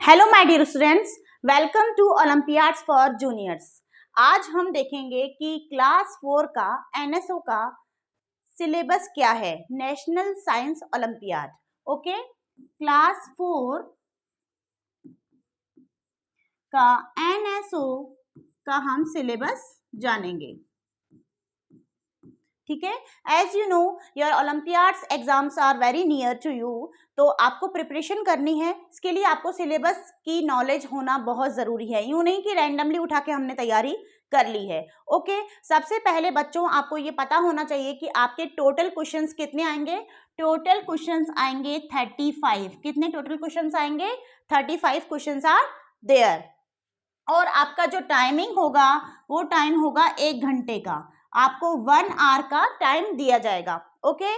Hello my dear students, welcome to olympiads for juniors. आज हम देखेंगे कि क्लास 4 का एनएसओ का सिलेबस क्या है, national science olympiad. Okay, class 4 का एनएसओ का हम सिलेबस जानेंगे। ठीक है, as you know your olympiads exams are very near to you, तो आपको प्रिपरेशन करनी है। इसके लिए आपको सिलेबस की नॉलेज होना बहुत ज़रूरी है। यूँ नहीं कि रैंडमली उठा के हमने तैयारी कर ली है। ओके, सबसे पहले बच्चों आपको ये पता होना चाहिए कि आपके टोटल क्वेश्चंस कितने आएंगे। टोटल क्वेश्चंस आएंगे 35। कितने टोटल क्वेश्चंस आएंगे? 35 क्वेश्चंस आर देयर। और आपका जो टाइमिंग होगा वो टाइम होगा 1 घंटे का। आपको 1 आवर का टाइम दिया जाएगा। ओके,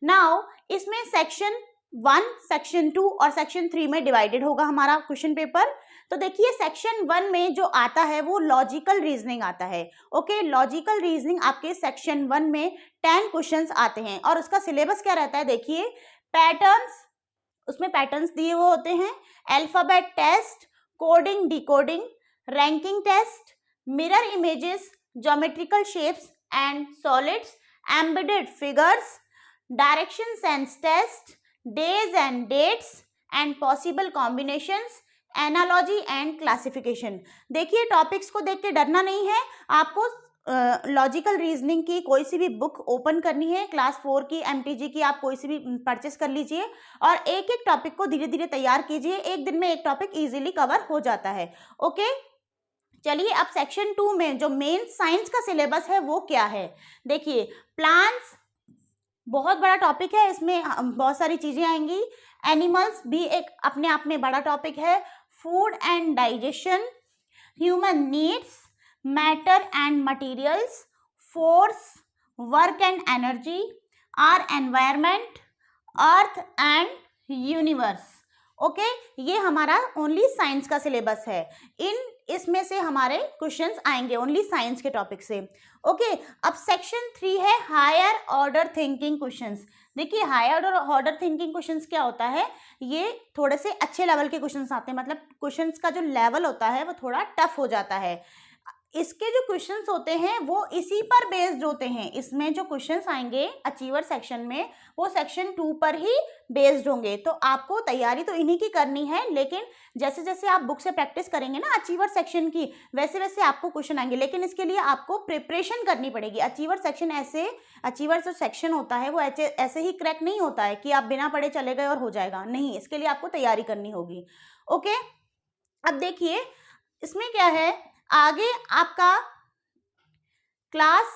नाउ इसमें सेक्शन 1, सेक्शन 2 और सेक्शन 3 में डिवाइडेड होगा हमारा क्वेश्चन पेपर। तो देखिए, सेक्शन 1 में जो आता है वो लॉजिकल रीजनिंग आता है। ओके, लॉजिकल रीजनिंग आपके सेक्शन 1 में 10 क्वेश्चंस आते हैं और उसका सिलेबस क्या रहता है? देखिए, पैटर्न्स, उसमें पैटर्न्स दिए हुए होते हैं, alphabet test, coding decoding, ranking test, mirror images, geometrical shapes and solids, embedded figures, direction sense test, days and dates and possible combinations, analogy and classification. देखिए, टॉपिक्स को देख के डरना नहीं है। आपको लॉजिकल रीजनिंग की कोई सी भी बुक ओपन करनी है, क्लास 4 की, एमटीजी की, आप कोई सी भी परचेस कर लीजिए और एक एक टॉपिक को धीरे धीरे तैयार कीजिए। एक दिन में एक टॉपिक इजीली कवर हो जाता है। ओके, चलिए अब सेक्शन 2 में जो मेन साइंस का सिलेबस है वो क्या है। देखिए, प्लांट्स बहुत बड़ा टॉपिक है, इसमें बहुत सारी चीजें आएंगी। एनिमल्स भी एक अपने आप में बड़ा टॉपिक है। Food and digestion, human needs, matter and materials, force, work and energy, our environment, earth and universe. Okay, ये हमारा ओनली साइंस का सिलेबस है। इसमें से हमारे क्वेश्चंस आएंगे ओनली साइंस के टॉपिक से। ओके, अब सेक्शन 3 है हायर ऑर्डर थिंकिंग क्वेश्चंस। देखिए, हायर ऑर्डर थिंकिंग क्वेश्चंस क्या होता है? ये थोड़े से अच्छे लेवल के क्वेश्चंस आते हैं, मतलब क्वेश्चंस का जो लेवल होता है वो थोड़ा टफ हो जाता है। इसके जो क्वेश्चंस होते हैं वो इसी पर बेस्ड होते हैं। इसमें जो क्वेश्चंस आएंगे अचीवर सेक्शन में वो सेक्शन 2 पर ही बेस्ड होंगे। तो आपको तैयारी तो इन्हीं की करनी है, लेकिन जैसे जैसे आप बुक से प्रैक्टिस करेंगे ना अचीवर सेक्शन की, वैसे वैसे आपको क्वेश्चन आएंगे। लेकिन इसके लिए आपको प्रिपरेशन करनी पड़ेगी। अचीवर जो सेक्शन होता है वो ऐसे ही क्रैक नहीं होता है कि आप बिना पढ़े चले गए और हो जाएगा। नहीं, इसके लिए आपको तैयारी करनी होगी। ओके, अब देखिए इसमें क्या है, आगे आपका क्लास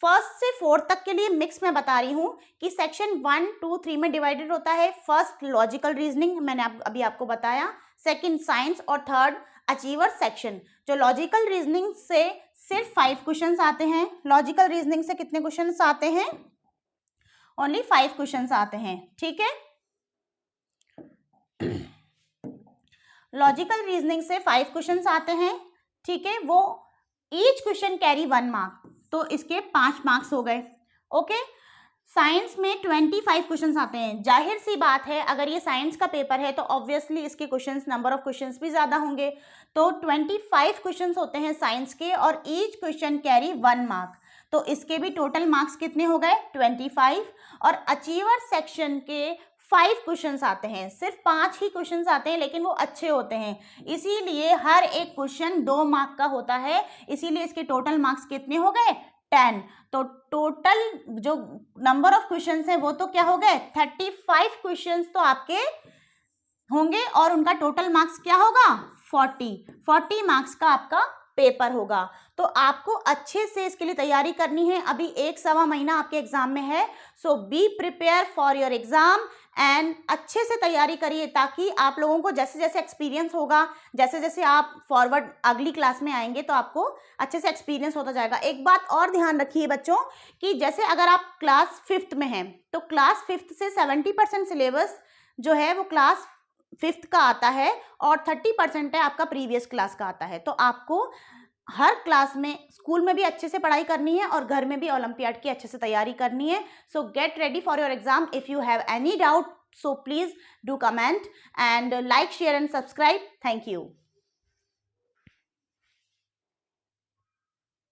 1 से 4 तक के लिए मिक्स मैं बता रही हूँ कि सेक्शन 1, 2, 3 में डिवाइडेड होता है। फर्स्ट लॉजिकल रीजनिंग मैंने अभी आपको बताया, सेकंड साइंस और थर्ड अचीवर सेक्शन। जो लॉजिकल रीजनिंग से सिर्फ 5 क्वेश्चंस आते हैं। लॉजिकल रीजनिंग से कितने क्वेश्चंस आते हैं? ओनली 5 क्वेश्चंस आते हैं। ठीक है, लॉजिकल रीजनिंग से 5 क्वेश्चंस आते हैं। ठीक है, वो ईच क्वेश्चन कैरी 1 मार्क, तो इसके 5 मार्क्स हो गए। ओके, साइंस में 25 क्वेश्चंस आते हैं। जाहिर सी बात है, अगर ये साइंस का पेपर है तो ऑब्वियसली इसके क्वेश्चंस, नंबर ऑफ क्वेश्चंस भी ज्यादा होंगे। तो 25 क्वेश्चंस होते हैं साइंस के और ईच क्वेश्चन कैरी 1 मार्क, तो इसके भी टोटल मार्क्स कितने हो गए? 25। और अचीवर सेक्शन के 5 क्वेश्चंस आते हैं, सिर्फ 5 ही क्वेश्चंस आते हैं, लेकिन वो अच्छे होते हैं, इसीलिए हर एक क्वेश्चन 2 मार्क का होता है। इसीलिए इसके टोटल मार्क्स कितने हो गए? 10। तो टोटल जो नंबर ऑफ क्वेश्चंस है वो तो क्या हो गए? 35 क्वेश्चंस तो आपके होंगे और उनका टोटल मार्क्स क्या होगा? 40 मार्क्स का आपका पेपर होगा। तो आपको अच्छे से इसके लिए तैयारी करनी है। अभी 1-1.25 महीना आपके एग्जाम में है। So be prepare for your exam and अच्छे से तैयारी करिए, ताकि आप लोगों को जैसे जैसे एक्सपीरियंस होगा, जैसे जैसे आप फॉरवर्ड अगली क्लास में आएंगे तो आपको अच्छे से एक्सपीरियंस होता जाएगा। एक बात और ध्यान रखिए बच्चों, कि जैसे अगर आप क्लास 5th में हैं तो क्लास 5th से 70% सिलेबस जो है वो क्लास 5th का आता है और 30% है आपका प्रीवियस क्लास का आता है। तो आपको हर क्लास में, स्कूल में भी अच्छे से पढ़ाई करनी है और घर में भी ओलंपियाड की अच्छे से तैयारी करनी है। सो get ready for your exam. If you have any doubt So please do comment and like, share and subscribe. Thank you.